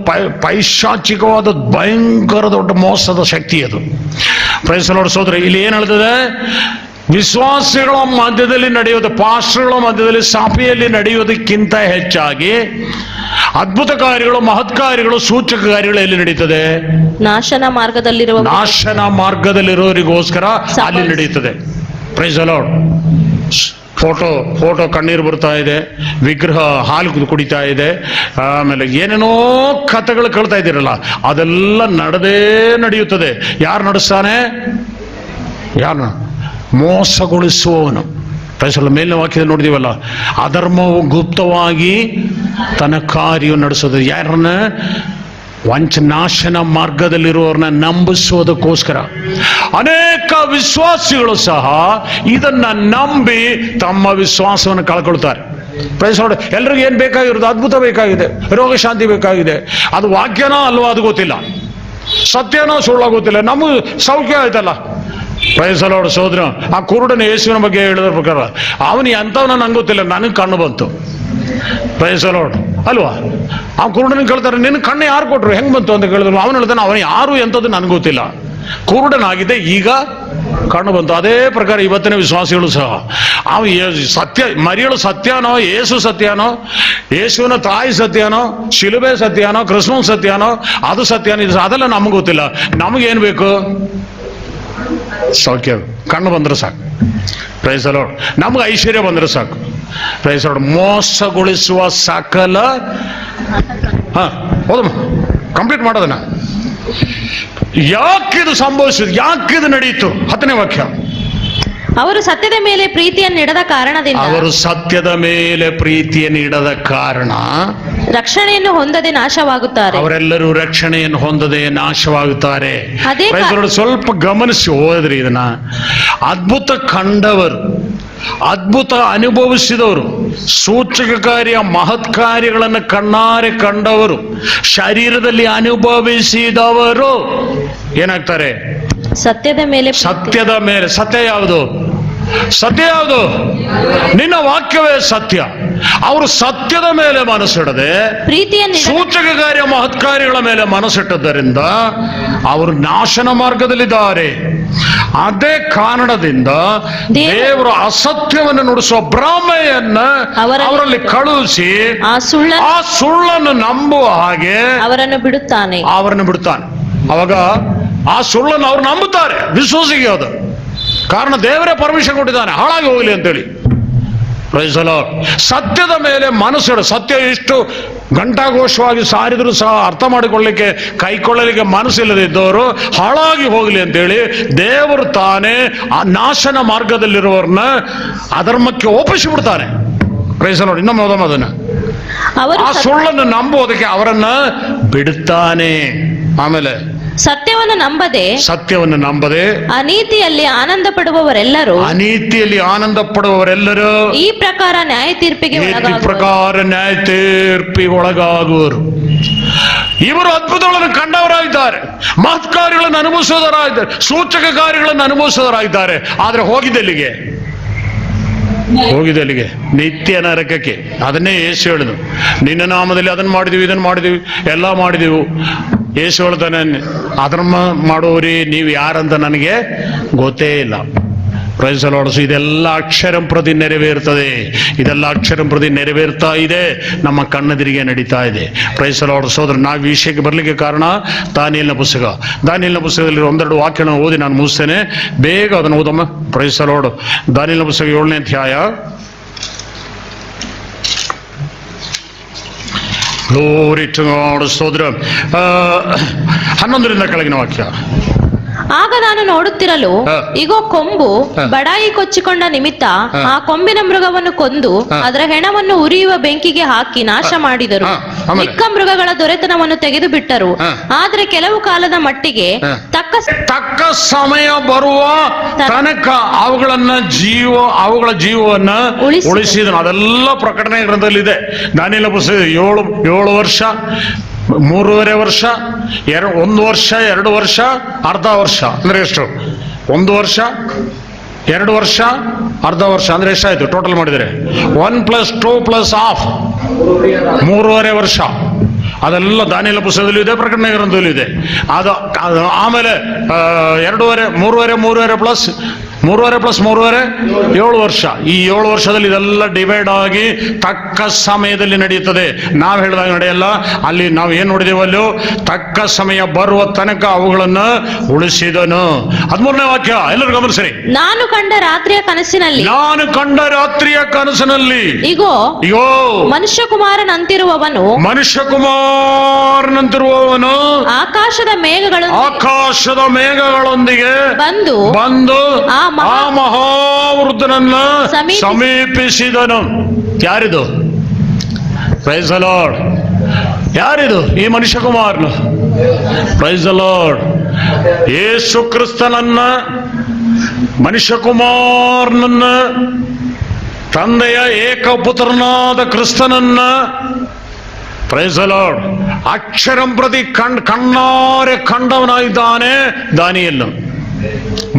ಪೈಶಾಚಿಕವಾದ ಭಯಂಕರ ದೊಡ್ಡ ಮೋಸದ ಶಕ್ತಿ ಅದು. ಪ್ರೈಸ್ ದಿ ಲಾರ್ಡ್ ಸೋದರ, ಇಲ್ಲಿ ಏನ್ ಹೇಳ್ತದೆ? ವಿಶ್ವಾಸಿಗಳ ಮಧ್ಯದಲ್ಲಿ ನಡೆಯೋದು, ಪಾಸ್ಟರ್ಗಳ ಮಧ್ಯದಲ್ಲಿ ಸಭೆಯಲ್ಲಿ ನಡೆಯೋದಕ್ಕಿಂತ ಹೆಚ್ಚಾಗಿ ಅದ್ಭುತ ಕಾರ್ಯಗಳು, ಮಹತ್ ಕಾರ್ಯಗಳು, ಸೂಚಕ ಕಾರ್ಯಗಳು ಎಲ್ಲಿ ನಡೀತದೆ? ನಾಶನ ಮಾರ್ಗದಲ್ಲಿರೋರಿಗೋಸ್ಕರ ಅಲ್ಲಿ ನಡೀತದೆ. Price the lord. ಫೋಟೋ ಕಣ್ಣೀರು ಬರ್ತಾ ಇದೆ, ವಿಗ್ರಹ ಹಾಲು ಕುಡಿತಾ ಇದೆ, ಆಮೇಲೆ ಏನೇನೋ ಕಥೆಗಳು ಕೇಳ್ತಾ ಇದ್ದೀರಲ್ಲ, ಅದೆಲ್ಲ ನಡೆಯುತ್ತದೆ. ಯಾರು ನಡೆಸ್ತಾನೆ? ಯಾರು? ಮೋಸಗೊಳಿಸುವವನು. ಮೇಲಿನ ವಾಕ್ಯದಲ್ಲಿ ನೋಡಿದೀವಲ್ಲ, ಅಧರ್ಮವು ಗುಪ್ತವಾಗಿ ತನ್ನ ಕಾರ್ಯ ನಡೆಸೋದು. ಯಾರನ್ನ? ನಾಶನ ಮಾರ್ಗದಲ್ಲಿರುವವ್ರನ್ನ ನಂಬಿಸೋದಕ್ಕೋಸ್ಕರ. ಅನೇಕ ವಿಶ್ವಾಸಿಗಳು ಸಹ ಇದನ್ನ ನಂಬಿ ತಮ್ಮ ವಿಶ್ವಾಸವನ್ನು ಕಳ್ಕೊಳ್ತಾರೆ. Price the lord. ಎಲ್ರಿಗೂ ಏನ್ ಬೇಕಾಗಿರೋದು? ಅದ್ಭುತ ಬೇಕಾಗಿದೆ, ರೋಗ ಶಾಂತಿ ಬೇಕಾಗಿದೆ. ಅದು ವಾಕ್ಯನೋ ಅಲ್ವೋ ಅದು ಗೊತ್ತಿಲ್ಲ, ಸತ್ಯನೋ ಸುಳ್ಳ ಗೊತ್ತಿಲ್ಲ, ನಮಗೆ ಸೌಖ್ಯ ಆಯ್ತಲ್ಲ. ಪ್ರೈಸ್ ದಿ ಲಾರ್ಡ್ ಸಹೋದರ, ಆ ಕುರುಡನ ಯೇಸುವಿನ ಬಗ್ಗೆ ಹೇಳಿದ್ರ ಪ್ರಕಾರ ಅವನು ಎಂಥವನ ನಂಗೆ ಗೊತ್ತಿಲ್ಲ, ನನಗೆ ಕಣ್ಣು ಬಂತು. ಪ್ರೈಸ್ ದಿ ಲಾರ್ಡ್ ಅಲ್ವಾ? ಆ ಕುರುಡನಿಗೆ ಕೇಳ್ತಾರೆ, ನಿನ್ನ ಕಣ್ಣು ಯಾರು ಕೊಟ್ರು, ಹೆಂಗ್ ಬಂತು ಅಂತ ಕೇಳಿದ್ರು. ಅವನು ಹೇಳ್ತಾನೆ, ಅವನು ಯಾರು ಎಂಥದ್ದು ನನಗೆ ಗೊತ್ತಿಲ್ಲ, ಕುರುಡನಾಗಿದೆ, ಈಗ ಕಣ್ಣು ಬಂತು. ಅದೇ ಪ್ರಕಾರ ಇವತ್ತಿನ ವಿಶ್ವಾಸಿಗಳು ಸಹ, ಸತ್ಯ ಮರಿಯಳು ಸತ್ಯನೋ, ಯೇಸು ಸತ್ಯನೋ, ಯೇಸುವಿನ ತಾಯಿ ಸತ್ಯನೋ, ಶಿಲುಬೆ ಸತ್ಯನೋ, ಕ್ರಿಸ್ಮಸ್ ಸತ್ಯನೋ, ಅದು ಸತ್ಯನೋ, ಅದೆಲ್ಲ ನಮ್ಗೆ ಗೊತ್ತಿಲ್ಲ. ನಮಗೇನು ಬೇಕು? ಸೌಖ್ಯ, ಕಣ್ಣು ಬಂದ್ರೆ ಸಾಕು. Praise the Lord. ನಮ್ಗೆ ಐಶ್ವರ್ಯ ಬಂದ್ರೆ ಸಾಕು. Praise the lord. ಮೋಸಗೊಳಿಸುವ ಸಕಲ ಹೌದಮ್ಮ, ಕಂಪ್ಲೀಟ್ ಮಾಡೋದನ್ನ. ಯಾಕಿದು ಸಂಭವಿಸಿದ್ರು? ಯಾಕಿದು ನಡೆಯಿತು? 10ನೇ ವಾಕ್ಯ. ಅವರು ಸತ್ಯದ ಮೇಲೆ ಪ್ರೀತಿಯನ್ನಿಡದ ಕಾರಣ ರಕ್ಷಣೆಯನ್ನು ಹೊಂದದೆ ನಾಶವಾಗುತ್ತಾರೆ. ಅವರೆಲ್ಲರೂ ರಕ್ಷಣೆಯನ್ನು ಹೊಂದದೆ ನಾಶವಾಗುತ್ತಾರೆ. ಸ್ವಲ್ಪ ಗಮನಿಸಿ ಹೋದ್ರಿ ಇದನ್ನ. ಅದ್ಭುತ ಕಂಡವರು, ಅದ್ಭುತ ಅನುಭವಿಸಿದವರು, ಸೂಚಕ ಕಾರ್ಯ ಮಹತ್ ಕಾರ್ಯಗಳನ್ನು ಕಣ್ಣಾರೆ ಕಂಡವರು, ಶರೀರದಲ್ಲಿ ಅನುಭವಿಸಿದವರು ಏನಾಗ್ತಾರೆ? ಸತ್ಯದ ಮೇಲೆ. ಸತ್ಯ ಯಾವುದು? ಸತ್ಯ ಯಾವುದು? ನಿನ್ನ ವಾಕ್ಯವೇ ಸತ್ಯ. ಅವರು ಸತ್ಯದ ಮೇಲೆ ಮನಸ್ಸಿಡದೆ ಪ್ರೀತಿಯ ಸೂಚಕ ಕಾರ್ಯ ಮಹತ್ಕಾರ್ಯಗಳ ಮೇಲೆ ಮನಸ್ಸಿಟ್ಟದ್ದರಿಂದ ಅವರು ನಾಶನ ಮಾರ್ಗದಲ್ಲಿದ್ದಾರೆ. ಅದೇ ಕಾರಣದಿಂದ ದೇವರು ಅಸತ್ಯವನ್ನು ನುಡಿಸುವ ಭ್ರಮೆಯನ್ನ ಅವರಲ್ಲಿ ಕಳುಹಿಸಿ ಆ ಸುಳ್ಳನ್ನು ನಂಬುವ ಹಾಗೆ ಅವರನ್ನು ಬಿಡುತ್ತಾನೆ. ಅವಾಗ ಆ ಸುಳ್ಳನ್ನು ಅವ್ರು ನಂಬುತ್ತಾರೆ, ವಿಶ್ವಾಸಿಗೆ ಅದು. ಕಾರಣ ದೇವರೇ ಪರ್ಮಿಷನ್ ಕೊಟ್ಟಿದ್ದಾನೆ ಹಾಳಾಗಿ ಹೋಗಲಿ ಅಂತೇಳಿ. Praise the Lord. ಸತ್ಯದ ಮೇಲೆ ಮನಸ್ಸಿಡು. ಸತ್ಯ ಇಷ್ಟು ಘಂಟಾಘೋಷವಾಗಿ ಸಾರಿದ್ರು ಸಹ ಅರ್ಥ ಮಾಡಿಕೊಳ್ಳಲಿಕ್ಕೆ ಕೈಕೊಳ್ಳಲಿಕ್ಕೆ ಮನಸ್ಸಿಲ್ಲದಿದ್ದವರು ಹಾಳಾಗಿ ಹೋಗಲಿ ಅಂತೇಳಿ ದೇವರು ತಾನೇ ಆ ನಾಶನ ಮಾರ್ಗದಲ್ಲಿರುವವ್ರನ್ನ ಅಧರ್ಮಕ್ಕೆ ಒಪ್ಪಿಸಿಬಿಡ್ತಾನೆ. Praise the Lord. ಇನ್ನೊಮ್ಮೆ ಓದೋಣ ಅದನ್ನ. ಆ ಸುಳ್ಳನ್ನು ನಂಬುವುದಕ್ಕೆ ಅವರನ್ನ ಬಿಡುತ್ತಾನೆ. ಆಮೇಲೆ ಸತ್ಯವನ್ನು ನಂಬದೆ ಅನೀತಿಯಲ್ಲಿ ಆನಂದ ಪಡುವವರೆಲ್ಲರೂ ಈ ಪ್ರಕಾರ ನ್ಯಾಯ ತೀರ್ಪಿಗೆ ಒಳಗಾಗುವರು. ಇವರು ಅದ್ಭುತಗಳನ್ನು ಕಂಡವರಾಗಿದ್ದಾರೆ, ಮಹತ್ಕಾರ್ಯಗಳನ್ನು ಅನುಭವಿಸೋದರಾಗಿದ್ದಾರೆ, ಸೂಚಕ ಕಾರ್ಯಗಳನ್ನು ಅನುಭವಿಸೋದರಾಗಿದ್ದಾರೆ. ಆದ್ರೆ ಹೋಗಿದ್ದೆಲ್ಲಿಗೆ? ನಿತ್ಯ ನರಕಕ್ಕೆ. ಅದನ್ನೇ ಯೇಸು ಹೇಳಿದ್ರು, ನಿನ್ನ ನಾಮದಲ್ಲಿ ಅದನ್ನು ಮಾಡಿದೀವಿ, ಇದನ್ನು ಮಾಡಿದೀವಿ, ಎಲ್ಲ ಮಾಡಿದೆವು. ಯೇಸು ಹೇಳ್ತಾನೆ, ಅಧರ್ಮ ಮಾಡುವವರೇ ನೀವು ಯಾರಂತ ನನಗೆ ಗೊತ್ತೇ ಇಲ್ಲ. Praise the Lord. ಇದೆಲ್ಲ ಅಕ್ಷರಂ ಪ್ರತಿ ನೆರವೇರ್ತದೆ. ಇದೆಲ್ಲ ಅಕ್ಷರಂ ಪ್ರತಿ ನೆರವೇರ್ತಾ ಇದೆ, ನಮ್ಮ ಕಣ್ಣೆದುರಿಗೆ ನಡೀತಾ ಇದೆ. Praise the Lord. ಸೋದರ, ನಾವು ಈ ವಿಷಯಕ್ಕೆ ಬರಲಿಕ್ಕೆ ಕಾರಣ ದಾನಿಯೇಲನ ಪುಸ್ತಕದಲ್ಲಿ ಒಂದೆರಡು ವಾಕ್ಯನ ಓದಿ ನಾನು ಮುಗಿಸ್ತೇನೆ. ಬೇಗ ಅದನ್ನು ಓದಮ್ಮ. Praise the Lord. ದಾನಿಯೇಲನ ಪುಸ್ತಕ 7ನೇ ಅಧ್ಯಾಯ, ಗ್ಲೋರಿ ಟು ಗಾಡ್. ಸ್ತೋತ್ರ. 11ರಿಂದ ಕೆಳಗಿನ ವಾಕ್ಯ. ಆಗ ನಾನು ನೋಡುತ್ತಿರಲು ಇಗೋ ಕೊಂಬು ಬಡಾಯಿ ಕೊಚ್ಚಿಕೊಂಡ ನಿಮಿತ್ತ ಆ ಕೊಂಬಿನ ಮೃಗವನ್ನು ಕೊಂದು ಅದರ ಹೆಣವನ್ನು ಉರಿಯುವ ಬೆಂಕಿಗೆ ಹಾಕಿ ನಾಶ ಮಾಡಿದರು. ಮಿಕ್ಕ ಮೃಗಗಳ ದೊರೆತನವನ್ನು ತೆಗೆದು ಬಿಟ್ಟರು. ಆದ್ರೆ ಕೆಲವು ಕಾಲದ ಮಟ್ಟಿಗೆ ತಕ್ಕ ಸಮಯ ಬರುವ ತನಕ ಅವುಗಳ ಜೀವವನ್ನ ಉಳಿಸಿದನು. ಅದೆಲ್ಲ ಪ್ರಕಟಣೆ ಗ್ರಂಥದಲ್ಲಿದೆ. ದಾನಿಯೇಲ ಪುಸ್ತಕ 7 ವರ್ಷ, 3.5 ವರ್ಷ, 1 ವರ್ಷ, 2 ವರ್ಷ, ಅರ್ಧ ವರ್ಷ ಅಂದ್ರೆ ಎಷ್ಟು? 1 ವರ್ಷ, 2 ವರ್ಷ, ಅರ್ಧ ವರ್ಷ ಅಂದ್ರೆ ಎಷ್ಟಾಯ್ತು ಟೋಟಲ್ ಮಾಡಿದರೆ? 1 + 2 + ½ 3.5 ವರ್ಷ. ಅದೆಲ್ಲ ದಾನಿಯೇಲ ಪುಸ್ತಕದಲ್ಲೂ ಇದೆ, ಪ್ರಕಟಣೆ ಗ್ರಂಥದಲ್ಲೂ ಇದೆ. ಅದು ಆಮೇಲೆ 3.5 ಪ್ಲಸ್ 3.5 7 ವರ್ಷ. ಈ 7 ವರ್ಷದಲ್ಲಿ ಇದೆಲ್ಲ ಡಿವೈಡ್ ಆಗಿ ತಕ್ಕ ಸಮಯದಲ್ಲಿ ನಡೆಯುತ್ತದೆ. ನಾವು ಹೇಳಿದಾಗ ನಡೆಯಲ್ಲ. ಅಲ್ಲಿ ನಾವು ಏನ್ ನೋಡಿದೇವಲ್ಲೂ ತಕ್ಕ ಸಮಯ ಬರುವ ತನಕ ಅವುಗಳನ್ನ ಉಳಿಸಿದನು. 13ನೇ ವಾಕ್ಯ ಎಲ್ಲರೂ ಗಮನಿಸಿರಿ. ನಾನು ಕಂಡ ರಾತ್ರಿಯ ಕನಸಿನಲ್ಲಿ ಇಗೋ ಮನುಷ್ಯಕುಮಾರನಂತಿರುವವನು ಆಕಾಶದ ಮೇಘಗಳೊಂದಿಗೆ ಬಂದು ಆ ಮಹಾವೃದ್ಧನನ್ನ ಸಮೀಪಿಸಿದನು. ಯಾರಿದು? Praise the Lord. ಯಾರಿದು? ಈ ಮನುಷ್ಯ ಕುಮಾರನು. Praise the Lord. ಯೇಸು ಕ್ರಿಸ್ತನನ್ನ, ಮನುಷ್ಯ ಕುಮಾರನನ್ನ, ತಂದೆಯ ಏಕಪುತ್ರನಾದ ಕ್ರಿಸ್ತನನ್ನ, ಪ್ರೈಸ್ ದಿ ಲಾರ್ಡ್, ಅಕ್ಷರಂ ಪ್ರತಿ ಕಣ್ಣಾರೆ ಕಂಡವನಾಗಿದ್ದಾನೆ ದಾನಿಯೇಲನು.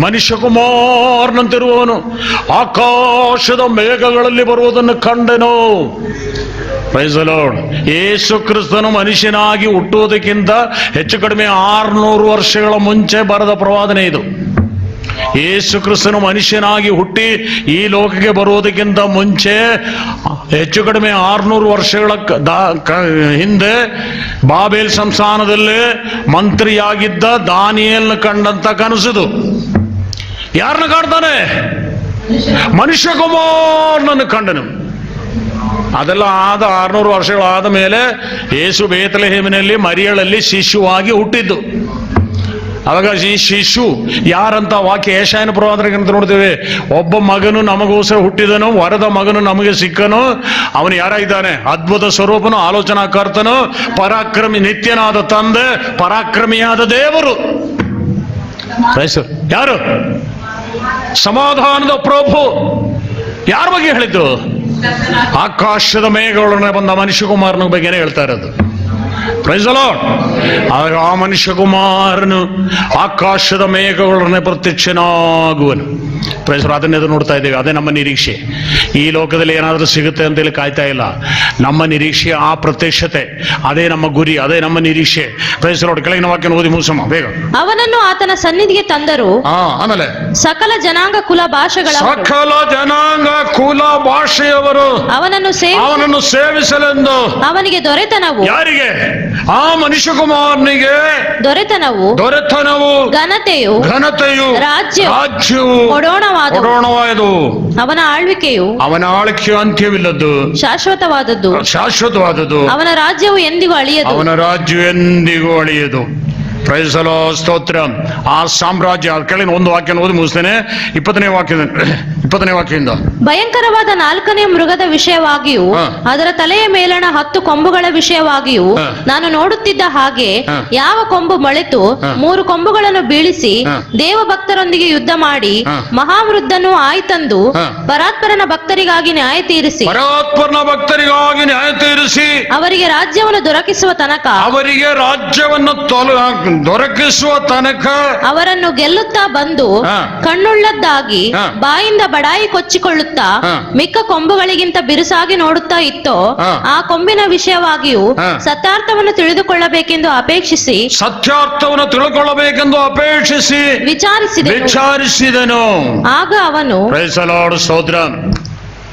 ಮನುಷ್ಯ ಕುಮಾರನಂತಿರುವವನು ಆಕಾಶದ ಮೇಘಗಳಲ್ಲಿ ಬರುವುದನ್ನು ಕಂಡೆನು. Price the Lord. ಯೇಸು ಕ್ರಿಸ್ತನು ಮನುಷ್ಯನಾಗಿ ಹುಟ್ಟುವುದಕ್ಕಿಂತ ಹೆಚ್ಚು ಕಡಿಮೆ 600 ವರ್ಷಗಳ ಮುಂಚೆ ಬರೆದ ಪ್ರವಾದನೆ ಇದು. ಯೇಸು ಕ್ರಿಸ್ತನು ಮನುಷ್ಯನಾಗಿ ಹುಟ್ಟಿ ಈ ಲೋಕಕ್ಕೆ ಬರುವುದಕ್ಕಿಂತ ಮುಂಚೆ ಹೆಚ್ಚು ಕಡಿಮೆ 600 ವರ್ಷಗಳ ಹಿಂದೆ ಬಾಬೇಲ್ ಸಂಸ್ಥಾನದಲ್ಲಿ ಮಂತ್ರಿಯಾಗಿದ್ದ ದಾನಿಯೇಲನ ಕಂಡಂತ ಕನಸಿದು. ಯಾರನ್ನ ಕಾಣ್ತಾನೆ? ಮನುಷ್ಯ ಕುಮಾರನನ್ನು ಕಂಡನು. ಅದೆಲ್ಲ ಆದ 600 ವರ್ಷಗಳಾದ ಮೇಲೆ ಯೇಸು ಬೇತ್ಲೆಹೇಮಿನಲ್ಲಿ ಮರಿಯಳಲ್ಲಿ ಶಿಶುವಾಗಿ ಹುಟ್ಟಿದ್ದು. ಅವಾಗ ಈ ಶಿಶು ಯಾರಂತ ವಾಕ್ಯ ಯೆಶಾಯನ ಪ್ರವಾದನೆಗಂತ ನೋಡ್ತೇವೆ. ಒಬ್ಬ ಮಗನು ನಮಗೋಸ್ಕರ ಹುಟ್ಟಿದನು, ವರದ ಮಗನು ನಮಗೆ ಸಿಕ್ಕನು. ಅವನು ಯಾರಾಗಿದ್ದಾನೆ? ಅದ್ಭುತ ಸ್ವರೂಪನು, ಆಲೋಚನಾಕರ್ತನು, ಪರಾಕ್ರಮಿ, ನಿತ್ಯನಾದ ತಂದೆ, ಪರಾಕ್ರಮಿಯಾದ ದೇವರು. ಯಾರು? ಸಮಾಧಾನದ ಪ್ರಭು. ಯಾರ ಬಗ್ಗೆ ಹೇಳಿದ್ದು? ಆಕಾಶದ ಮೇಘಗಳೊಡನೆ ಬಂದ ಮನುಷ್ಯ ಕುಮಾರನ ಬಗ್ಗೆನೇ ಹೇಳ್ತಾ ಇರೋದು. Praise the Lord. ಆ ಮನುಷ್ಯ ಕುಮಾರನು ಆಕಾಶದ ಮೇಘಗಳೊಡನೆ ಪ್ರತ್ಯಕ್ಷನಾಗುವನು. ಪ್ರೈಸರು ಅದನ್ನ ಎದುರು ನೋಡ್ತಾ ಇದ್ದೇವೆ. ಅದೇ ನಮ್ಮ ನಿರೀಕ್ಷೆ. ಈ ಲೋಕದಲ್ಲಿ ಏನಾದರೂ ಸಿಗುತ್ತೆ ಅಂತೇಳಿ ಕಾಯ್ತಾ ಇಲ್ಲ. ನಮ್ಮ ನಿರೀಕ್ಷೆ ಆ ಪ್ರತ್ಯಕ್ಷತೆ, ಅದೇ ನಮ್ಮ ಗುರಿ, ಅದೇ ನಮ್ಮ ನಿರೀಕ್ಷೆ. ಪ್ರೈಸರು ಕೆಳಗಿನ ವಾಕ್ಯ ಓದಿ ಮುಗಿಸಮ್ಮ ಬೇಗ. ಅವನನ್ನು ಆತನ ಸನ್ನಿಧಿಗೆ ತಂದರು. ಆಮೇಲೆ ಸಕಲ ಜನಾಂಗ ಕುಲ ಭಾಷೆಗಳ ಸಕಲ ಜನಾಂಗ ಕುಲ ಭಾಷೆಯವರು ಅವನನ್ನು ಸೇವಿಸಲೆಂದು ಅವನಿಗೆ ದೊರೆತನವು. ಯಾರಿಗೆ? ಆ ಮನುಷ್ಯಕುಮಾರನಿಗೆ ದೊರೆತನವು, ಘನತೆಯು, ರಾಜ್ಯವು ಒಡೋಣವಾದು. ಅವನ ಆಳ್ವಿಕೆಯು ಅಂತ್ಯವಿಲ್ಲದ್ದು, ಶಾಶ್ವತವಾದದ್ದು. ಅವನ ರಾಜ್ಯವು ಎಂದಿಗೂ ಅಳಿಯದು. ಪ್ರೈಸ್ ದಿ ಲಾರ್ಡ್, ಸ್ತೋತ್ರ. ಆ ಸಾಮ್ರಾಜ್ಯ ಕೆಳಗಿನ ಒಂದು ವಾಕ್ಯ ಓದಿ ಮುಗಿಸ್ತೇನೆ. 20ನೇ ವಾಕ್ಯದಿಂದ. ಭಯಂಕರವಾದ 4ನೇ ಮೃಗದ ವಿಷಯವಾಗಿಯೂ ಅದರ ತಲೆಯ ಮೇಲಣ 10 ಕೊಂಬುಗಳ ವಿಷಯವಾಗಿಯೂ ನಾನು ನೋಡುತ್ತಿದ್ದ ಹಾಗೆ ಯಾವ ಕೊಂಬು ಮೊಳೆತು 3 ಕೊಂಬುಗಳನ್ನು ಬೀಳಿಸಿ ದೇವ ಭಕ್ತರೊಂದಿಗೆ ಯುದ್ಧ ಮಾಡಿ ಮಹಾವೃದ್ಧನು ಆಯ್ತಂದು ಪರಾತ್ಪರನ ಭಕ್ತರಿಗಾಗಿ ನ್ಯಾಯ ತೀರಿಸಿ ಅವರಿಗೆ ರಾಜ್ಯವನ್ನು ದೊರಕಿಸುವ ತನಕ ಅವರನ್ನು ಗೆಲ್ಲುತ್ತಾ ಬಂದು ಕಣ್ಣುಳ್ಳದ್ದಾಗಿ ಬಾಯಿಂದ ಬಡಾಯಿ ಕೊಚ್ಚಿಕೊಳ್ಳುತ್ತಾ ಮಿಕ್ಕ ಕೊಂಬುಗಳಿಗಿಂತ ಬಿರುಸಾಗಿ ನೋಡುತ್ತಾ ಇತ್ತೋ ಆ ಕೊಂಬಿನ ವಿಷಯವಾಗಿಯೂ ಸತ್ಯಾರ್ಥವನ್ನು ತಿಳಿದುಕೊಳ್ಳಬೇಕೆಂದು ಅಪೇಕ್ಷಿಸಿ ವಿಚಾರಿಸಿದನು. ಆಗ ಅವನು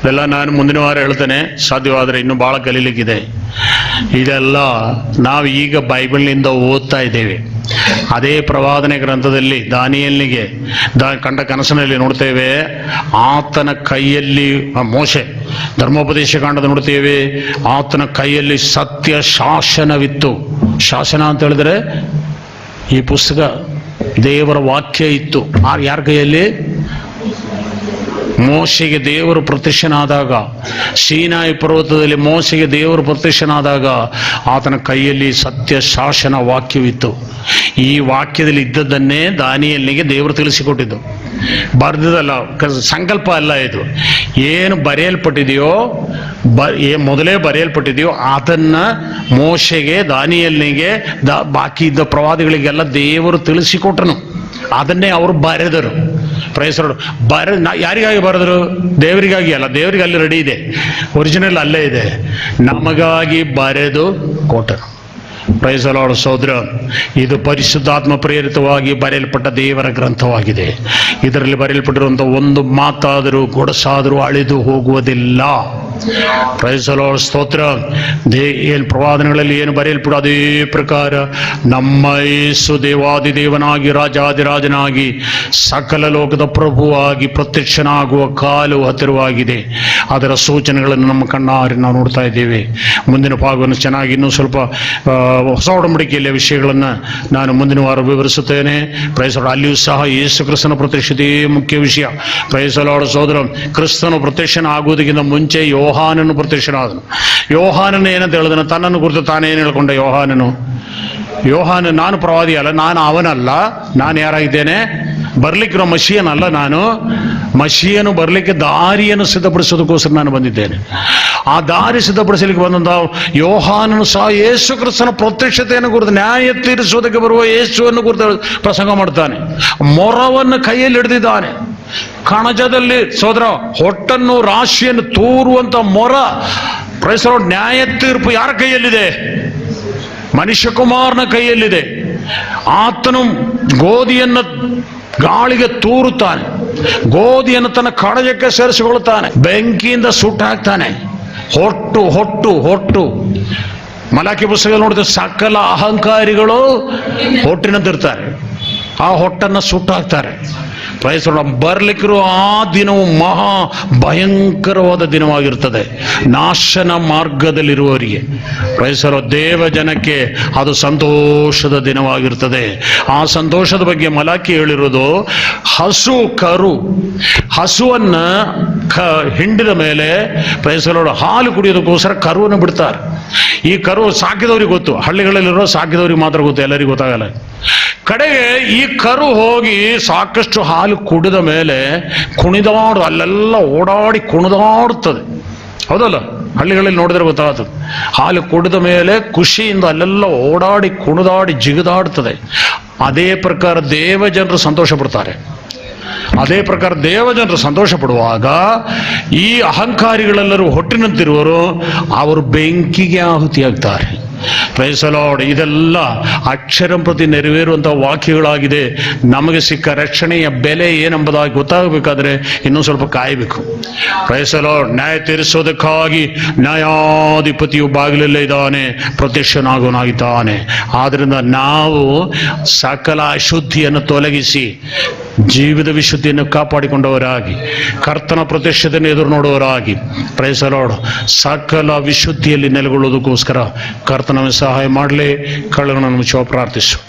ಇದೆಲ್ಲ ನಾನು ಮುಂದಿನ ವಾರ ಹೇಳ್ತೇನೆ, ಸಾಧ್ಯವಾದರೆ ಇನ್ನೂ ಬಹಳ ಕಲೀಲಿಕ್ಕಿದೆ. ಇದೆಲ್ಲ ನಾವು ಈಗ ಬೈಬಲ್ನಿಂದ ಓದ್ತಾ ಇದ್ದೇವೆ. ಅದೇ ಪ್ರವಾದನೆ ಗ್ರಂಥದಲ್ಲಿ ದಾನಿಯೇಲನಿಗೆ ಕಂಡ ಕನಸಿನಲ್ಲಿ ನೋಡ್ತೇವೆ, ಆತನ ಕೈಯಲ್ಲಿ ಮೋಶೆ ಧರ್ಮೋಪದೇಶ ಕಾಂಡದ ನೋಡ್ತೇವೆ, ಆತನ ಕೈಯಲ್ಲಿ ಸತ್ಯ ಶಾಸನವಿತ್ತು. ಶಾಸನ ಅಂತ ಹೇಳಿದ್ರೆ ಈ ಪುಸ್ತಕ ದೇವರ ವಾಕ್ಯ ಇತ್ತು. ಯಾರ ಕೈಯಲ್ಲಿ? ಮೋಶೆಗೆ ದೇವರು ಪ್ರತ್ಯಕ್ಷನಾದಾಗ, ಸೀನಾಯಿ ಪರ್ವತದಲ್ಲಿ ಮೋಶೆಗೆ ದೇವರು ಪ್ರತ್ಯಕ್ಷನಾದಾಗ ಆತನ ಕೈಯಲ್ಲಿ ಸತ್ಯ ಶಾಸನ ವಾಕ್ಯವಿತ್ತು. ಈ ವಾಕ್ಯದಲ್ಲಿ ಇದ್ದದ್ದನ್ನೇ ದಾನಿಯೇಲನಿಗೆ ದೇವರು ತಿಳಿಸಿಕೊಟ್ಟಿದ್ದು. ಬರ್ದದಲ್ಲ, ಸಂಕಲ್ಪ ಅಲ್ಲ. ಇದು ಏನು ಬರೆಯಲ್ಪಟ್ಟಿದೆಯೋ, ಮೊದಲೇ ಬರೆಯಲ್ಪಟ್ಟಿದೆಯೋ ಅದನ್ನ ಮೋಶೆಗೆ, ದಾನಿಯೇಲನಿಗೆ, ಬಾಕಿ ಇದ್ದ ಪ್ರವಾದಿಗಳಿಗೆಲ್ಲ ದೇವರು ತಿಳಿಸಿಕೊಟ್ರನು. ಅದನ್ನೇ ಅವರು ಬರೆದರು. ಪ್ರೈಸರು ಯಾರಿಗಾಗಿ ಬರೆದರು? ದೇವರಿಗಾಗಿ ಅಲ್ಲ. ದೇವರಿಗೆ ಅಲ್ಲಿ ರೆಡಿ ಇದೆ, ಒರಿಜಿನಲ್ ಅಲ್ಲೇ ಇದೆ. ನಮಗಾಗಿ ಬರೆದು ಕೊಟ್ಟರು. Praise the Lord. ಸಹೋದರ, ಇದು ಪರಿಶುದ್ಧಾತ್ಮ ಪ್ರೇರಿತವಾಗಿ ಬರೆಯಲ್ಪಟ್ಟ ದೇವರ ಗ್ರಂಥವಾಗಿದೆ. ಇದರಲ್ಲಿ ಬರೆಯಲ್ಪಟ್ಟಿರುವಂಥ ಒಂದು ಮಾತಾದರೂ ಗೊಡಸಾದರೂ ಅಳಿದು ಹೋಗುವುದಿಲ್ಲ. Praise the Lord. ಸ್ತೋತ್ರ. ಏನು ಪ್ರವಾದನೆಗಳಲ್ಲಿ ಏನು ಬರೆಯಲ್ಪಡ ಅದೇ ಪ್ರಕಾರ ನಮ್ಮ ಯೇಸು ದೇವಾದಿ ದೇವನಾಗಿ ರಾಜಾದಿರಾಜನಾಗಿ ಸಕಲ ಲೋಕದ ಪ್ರಭುವಾಗಿ ಪ್ರತ್ಯಕ್ಷನಾಗುವ ಕಾಲು ಹತ್ತಿರವಾಗಿದೆ. ಅದರ ಸೂಚನೆಗಳನ್ನು ನಮ್ಮ ಕಣ್ಣಾರೆ ನಾವು ನೋಡ್ತಾ ಇದ್ದೇವೆ. ಮುಂದಿನ ಭಾಗವನ್ನು ಚೆನ್ನಾಗಿ ಇನ್ನೂ ಸ್ವಲ್ಪ ಹೊಸ ಒಡಂಬಡಿಕೆಯ ವಿಷಯಗಳನ್ನು ನಾನು ಮುಂದಿನ ವಾರ ವಿವರಿಸುತ್ತೇನೆ. Praise the Lord. ಅಲ್ಲಿಯೂ ಸಹ ಯೇಸು ಕ್ರಿಸ್ತನ ಪ್ರತ್ಯಕ್ಷತೆ ಮುಖ್ಯ ವಿಷಯ. Praise the Lord. ಸಹೋದರ, ಕ್ರಿಸ್ತನು ಪ್ರತ್ಯಕ್ಷನ ಆಗುವುದಕ್ಕಿಂತ ಮುಂಚೆ ಯೋಹಾನನು ಪ್ರತ್ಯಕ್ಷನಾದನು. ಯೋಹಾನನು ಏನಂತ ಹೇಳಿದನು? ತನ್ನನ್ನು ಕುರಿತು ತಾನೇನು ಹೇಳ್ಕೊಂಡ ಯೋಹಾನ ನಾನು ಪ್ರವಾದಿ ಅಲ್ಲ, ನಾನು ಅವನಲ್ಲ, ನಾನು ಯಾರಾಗಿದ್ದೇನೆ? ಬರ್ಲಿಕ್ಕಿರೋ ಮಷಿಯನಲ್ಲ ನಾನು. ಮಷಿಯನು ಬರ್ಲಿಕ್ಕೆ ದಾರಿಯನ್ನು ಸಿದ್ಧಪಡಿಸೋದಕ್ಕೋಸ್ಕರ ನಾನು ಬಂದಿದ್ದೇನೆ. ಆ ದಾರಿ ಸಿದ್ಧಪಡಿಸಲಿಕ್ಕೆ ಬಂದಂತ ಯೋಹಾನನು ಸಹ ಯೇಸು ಕ್ರಿಸ್ತನ ಪ್ರತ್ಯಕ್ಷತೆಯನ್ನು ಕುರಿತು, ನ್ಯಾಯ ತೀರಿಸುವುದಕ್ಕೆ ಬರುವ ಯೇಸುವನ್ನು ಕುರಿತು ಪ್ರಸಂಗ ಮಾಡ್ತಾನೆ. ಮೊರವನ್ನು ಕೈಯಲ್ಲಿ ಹಿಡಿದಿದ್ದಾನೆ. ಕಣಜದಲ್ಲಿ ಸೋದರ ಹೊಟ್ಟನ್ನು ರಾಶಿಯನ್ನು ತೂರುವಂತ ಮೊರ. Praise the Lord. ನ್ಯಾಯ ತೀರ್ಪು ಯಾರ ಕೈಯಲ್ಲಿದೆ? ಮನುಷ್ಯಕುಮಾರನ ಕೈಯಲ್ಲಿದೆ. ಆತನು ಗೋಧಿಯನ್ನು ಗಾಳಿಗೆ ತೂರುತ್ತಾನೆ, ಗೋಧಿಯನ್ನು ತನ್ನ ಕಣಜಕ್ಕೆ ಸೇರಿಸಿಕೊಳ್ಳುತ್ತಾನೆ, ಬೆಂಕಿಯಿಂದ ಸುಟ್ಟು ಹಾಕ್ತಾನೆ. ಹೊಟ್ಟು ಮಲಾಕಿ ಪುಸ್ತಕ ನೋಡಿದ್ರೆ ಸಕಲ ಅಹಂಕಾರಿಗಳು ಹೊಟ್ಟಿನಂತಿರ್ತಾರೆ. ಆ ಹೊಟ್ಟನ್ನು ಸುಟ್ಟು ಹಾಕ್ತಾರೆ. Price the lord. ಬರ್ಲಿಕ್ಕಿರೋ ಆ ದಿನವು ಮಹಾ ಭಯಂಕರವಾದ ದಿನವಾಗಿರ್ತದೆ ನಾಶನ ಮಾರ್ಗದಲ್ಲಿರುವವರಿಗೆ. Praise the Lord. ದೇವ ಜನಕ್ಕೆ ಅದು ಸಂತೋಷದ ದಿನವಾಗಿರ್ತದೆ. ಆ ಸಂತೋಷದ ಬಗ್ಗೆ ಮಲಾಕಿ ಹೇಳಿರೋದು, ಹಸುವನ್ನ ಹಿಂಡಿದ ಮೇಲೆ ಪ್ರೈಸ್ ದಿ ಲಾರ್ಡ್ ಹಾಲು ಕುಡಿಯೋದಕ್ಕೋಸ್ಕರ ಕರುವನ್ನು ಬಿಡ್ತಾರೆ. ಈ ಕರು ಸಾಕಿದವ್ರಿಗೆ ಗೊತ್ತು, ಹಳ್ಳಿಗಳಲ್ಲಿರೋ ಸಾಕಿದವ್ರಿಗೆ ಮಾತ್ರ ಗೊತ್ತು, ಎಲ್ಲರಿಗೂ ಗೊತ್ತಾಗಲ್ಲ. ಕಡೆಗೆ ಈ ಕರು ಹೋಗಿ ಸಾಕಷ್ಟು ಹಾಲು ಕುಡಿದ ಮೇಲೆ ಅಲ್ಲೆಲ್ಲ ಓಡಾಡಿ ಕುಣಿದಾಡುತ್ತದೆ. ಹೌದಲ್ಲ? ಹಳ್ಳಿಗಳಲ್ಲಿ ನೋಡಿದ್ರೆ ಗೊತ್ತಾಗ್ತದೆ. ಹಾಲು ಕುಡಿದ ಮೇಲೆ ಖುಷಿಯಿಂದ ಅಲ್ಲೆಲ್ಲ ಓಡಾಡಿ ಕುಣಿದಾಡಿ ಜಿಗಿದಾಡ್ತದೆ. ಅದೇ ಪ್ರಕಾರ ದೇವ ಜನರು ಸಂತೋಷ ಪಡ್ತಾರೆ. ಅದೇ ಪ್ರಕಾರ ದೇವಜನರು ಸಂತೋಷ ಪಡುವಾಗ ಈ ಅಹಂಕಾರಿಗಳೆಲ್ಲರೂ ಹೊಟ್ಟಿನಂತಿರುವರು ಅವರು ಬೆಂಕಿಗೆ ಆಹುತಿಯಾಗ್ತಾರೆ. Price the Lord. ಇದೆಲ್ಲ ಅಕ್ಷರಂ ಪ್ರತಿ ನೆರವೇರುವಂತಹ ವಾಕ್ಯಗಳಾಗಿದೆ. ನಮಗೆ ಸಿಕ್ಕ ರಕ್ಷಣೆಯ ಬೆಲೆ ಏನೆಂಬುದಾಗಿ ಗೊತ್ತಾಗಬೇಕಾದ್ರೆ ಇನ್ನೂ ಸ್ವಲ್ಪ ಕಾಯಬೇಕು. Praise the Lord. ನ್ಯಾಯ ತೀರಿಸೋದಕ್ಕಾಗಿ ನ್ಯಾಯಾಧಿಪತಿಯು ಬಾಗಿಲಲ್ಲೇ ಇದ್ದಾನೆ, ಪ್ರತ್ಯಕ್ಷನಾಗುವನಾಗಿದ್ದಾನೆ. ಆದ್ರಿಂದ ನಾವು ಸಕಲ ಅಶುದ್ಧಿಯನ್ನು ತೊಲಗಿಸಿ ಜೀವದ ವಿಶುದ್ಧಿಯನ್ನು ಕಾಪಾಡಿಕೊಂಡವರಾಗಿ, ಕರ್ತನ ಪ್ರತ್ಯಕ್ಷತೆಯನ್ನು ಎದುರು ನೋಡುವವರಾಗಿ, ಪ್ರೈಸ್ ದಿ ಲಾರ್ಡ್, ಸಕಲ ವಿಶುದ್ಧಿಯಲ್ಲಿ ನೆಲೆಗೊಳ್ಳುವುದಕ್ಕೋಸ್ಕರ ಕರ್ತನ ಸಹಾಯ ಮಾಡಲೇ ಕಳ್ಳಗಳನ್ನು ಮುಚ್ಚುವ ಪ್ರಾರ್ಥಿಸು.